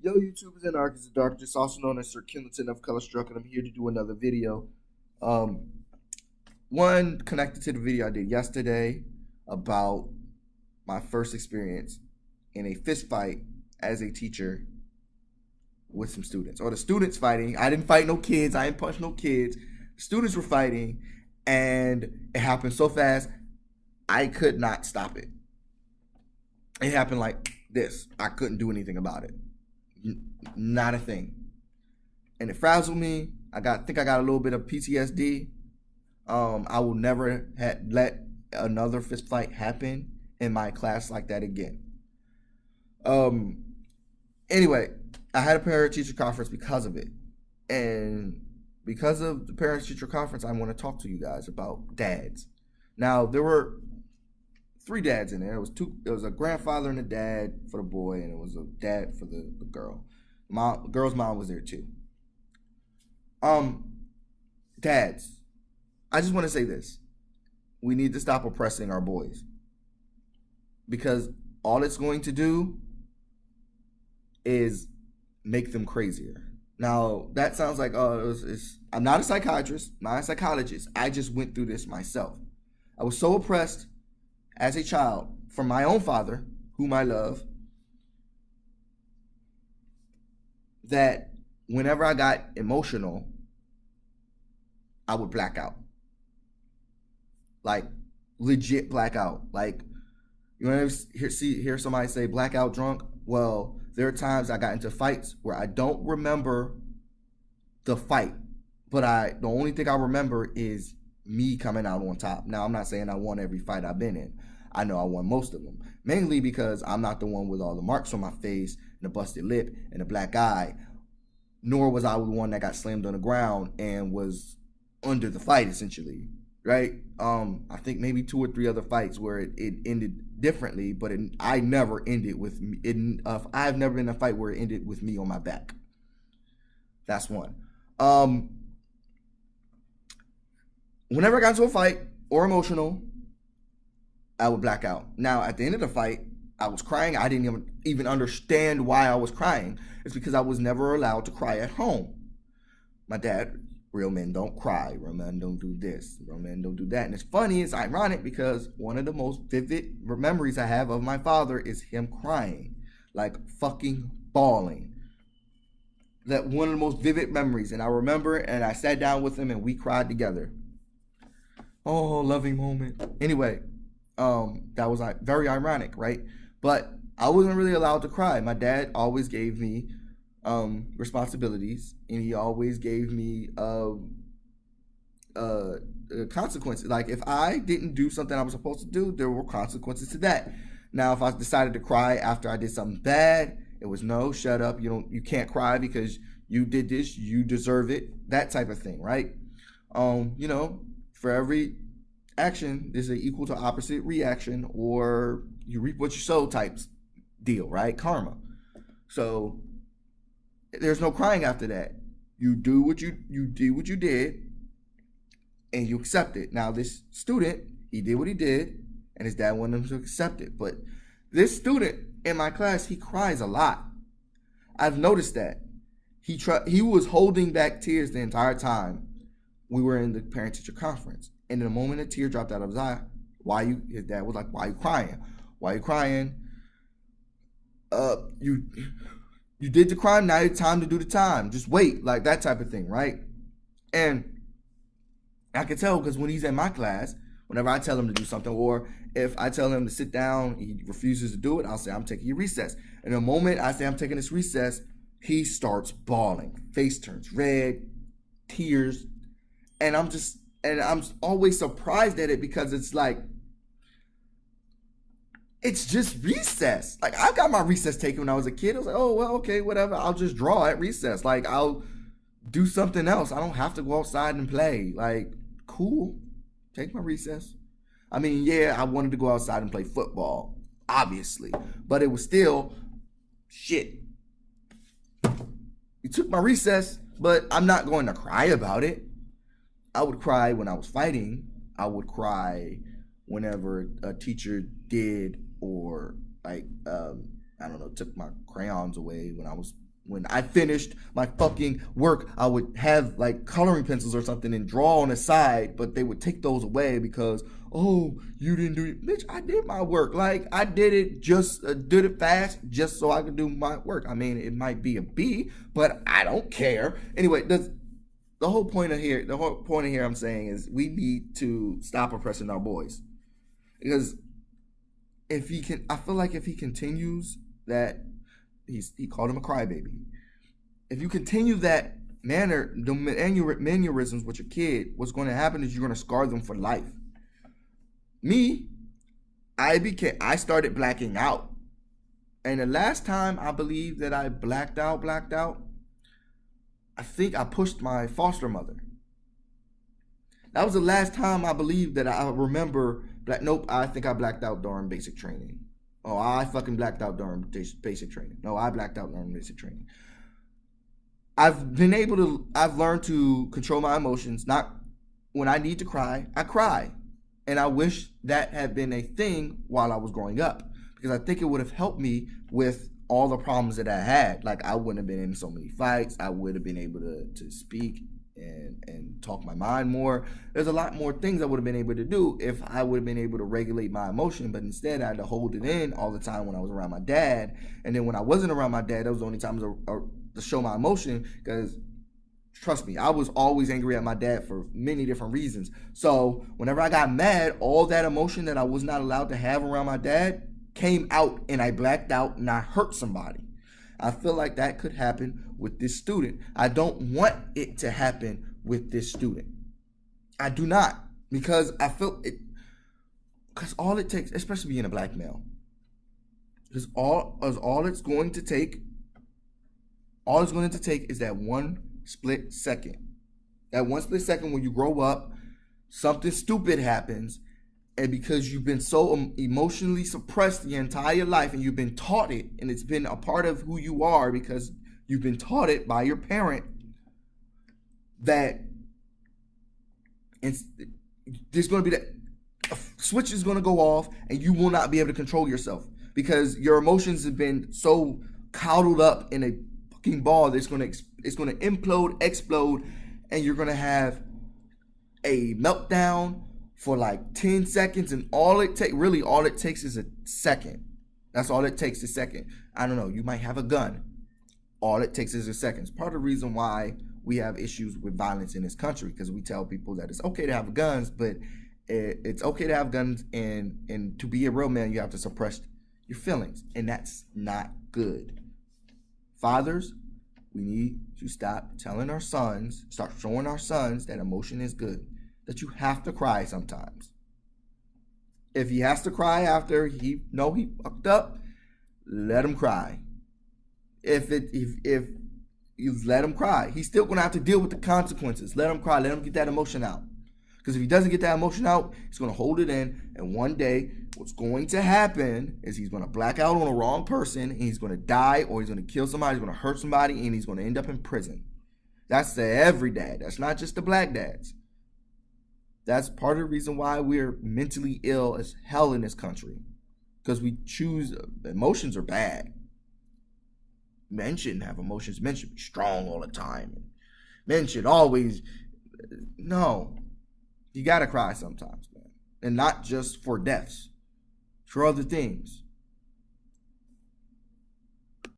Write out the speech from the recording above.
Yo, YouTubers and Archists of Darkness, also known as Sir Killington of Color Struck, and I'm here to do another video. Um, One connected to the video I did yesterday about my first experience in a fist fight as a teacher with some students, or the students fighting. I didn't fight no kids. I didn't punch no kids. The students were fighting, and it happened so fast I could not stop it. It happened like this. I couldn't do anything about it. Not a thing. And it frazzled me. Think I got a little bit of PTSD. I will never let another fist fight happen in my class like that again. Um, anyway, I had a parent teacher conference because of it, and because of the parent teacher conference, I want to talk to you guys about dads. Now there were three dads in there. It was two. It was a grandfather and a dad for the boy, and it was a dad for the girl. The girl's mom was there too. Um, Dads, I just want to say this: we need to stop oppressing our boys, because all it's going to do is make them crazier. Now that sounds like I'm not a psychiatrist, not a psychologist. I just went through this myself. I was so oppressed as a child from my own father, whom I love, that whenever I got emotional, I would black out. Like legit blackout. Like you ever hear somebody say blackout drunk? Well, there are times I got into fights where I don't remember the fight, but the only thing I remember is me coming out on top. Now I'm not saying I won every fight I've been in. I know I won most of them, mainly because I'm not the one with all the marks on my face and a busted lip and a black eye, nor was I the one that got slammed on the ground and was under the fight essentially, right? I think maybe two or three other fights where it ended differently, but I never ended with me. I've never been in a fight where it ended with me on my back. That's one. Whenever I got into a fight or emotional, I would black out. Now, at the end of the fight, I was crying. I didn't even understand why I was crying. It's because I was never allowed to cry at home. My dad, real men don't cry. Real men don't do this. Real men don't do that. And it's funny, it's ironic, because one of the most vivid memories I have of my father is him crying, like fucking bawling. That one of the most vivid memories. And I remember, and I sat down with him and we cried together. Oh, loving moment. Anyway, that was very ironic, right? But I wasn't really allowed to cry. My dad always gave me responsibilities, and he always gave me consequences. Like if I didn't do something I was supposed to do, there were consequences to that. Now, if I decided to cry after I did something bad, it was no, shut up. You can't cry because you did this. You deserve it. That type of thing, right? For every action, there's an equal to opposite reaction, or you reap what you sow type deal, right? Karma. So there's no crying after that. You do what you did what you did, and you accept it. Now this student, he did what he did, and his dad wanted him to accept it. But this student in my class, he cries a lot. I've noticed that. He was holding back tears the entire time we were in the parent-teacher conference. And the moment a tear dropped out of his eye, his dad was like, why are you crying? Why are you crying? You did the crime, now it's time to do the time. Just wait, like that type of thing, right? And I can tell because when he's in my class, whenever I tell him to do something, or if I tell him to sit down, he refuses to do it, I'll say, I'm taking your recess. And the moment I say I'm taking this recess, he starts bawling. Face turns red, tears. And I'm always surprised at it, because it's like, it's just recess. Like I got my recess taken when I was a kid. I was like, oh, well, okay, whatever. I'll just draw at recess. Like I'll do something else. I don't have to go outside and play. Like, cool. Take my recess. I mean, yeah, I wanted to go outside and play football, obviously. But it was still, shit. You took my recess, but I'm not going to cry about it. I would cry when I was fighting. I would cry whenever a teacher did, or like I don't know, took my crayons away when I was When I finished my fucking work, I would have like coloring pencils or something and draw on the side, but they would take those away because, oh, you didn't do it. Bitch, I did my work. Like, I did it did it fast just so I could do my work. I mean, it might be a B, but I don't care. Anyway, the whole point of here I'm saying is we need to stop oppressing our boys. Because I feel like if he continues that, he called him a crybaby. If you continue that manner, the mannerisms with your kid, what's going to happen is you're going to scar them for life. Me, I started blacking out. And the last time I believe that I blacked out, I think I pushed my foster mother. That was the last time I believe that I remember. Nope, I think I blacked out during basic training. Oh, I fucking blacked out during basic training. No, I blacked out during basic training. I've learned to control my emotions. Not when I need to cry, I cry. And I wish that had been a thing while I was growing up, because I think it would have helped me with all the problems that I had. Like, I wouldn't have been in so many fights. I would have been able to speak and talk my mind more. There's a lot more things I would have been able to do if I would have been able to regulate my emotion, but instead I had to hold it in all the time when I was around my dad. And then when I wasn't around my dad, that was the only time to show my emotion, because trust me, I was always angry at my dad for many different reasons. So whenever I got mad, all that emotion that I was not allowed to have around my dad came out, and I blacked out and I hurt somebody. I feel like that could happen with this student. I don't want it to happen with this student. I do not, because I feel it. Because all it takes, especially being a black male, is all it's going to take. All it's going to take is that one split second. That one split second when you grow up, something stupid happens, and because you've been so emotionally suppressed your entire life, and you've been taught it, and it's been a part of who you are because you've been taught it by your parent, that there's going to be that a switch is going to go off, and you will not be able to control yourself because your emotions have been so coddled up in a fucking ball that it's going to implode, explode, and you're going to have a meltdown for like 10 seconds, and all it takes is a second. That's all it takes, a second. I don't know, you might have a gun. All it takes is a second. It's part of the reason why we have issues with violence in this country, because we tell people that it's okay to have guns, but it's okay to have guns, and to be a real man, you have to suppress your feelings, and that's not good. Fathers, we need to stop showing our sons that emotion is good. That you have to cry sometimes. If he has to cry after he fucked up, let him cry. If you let him cry, he's still gonna have to deal with the consequences. Let him cry. Let him get that emotion out. Because if he doesn't get that emotion out, he's gonna hold it in, and one day, what's going to happen is he's gonna black out on the wrong person, and he's gonna die, or he's gonna kill somebody, he's gonna hurt somebody, and he's gonna end up in prison. That's the every dad. That's not just the black dads. That's part of the reason why we're mentally ill as hell in this country. Because we choose, emotions are bad. Men shouldn't have emotions. Men should be strong all the time. Men should always, no. You gotta cry sometimes, man. And not just for deaths. For other things.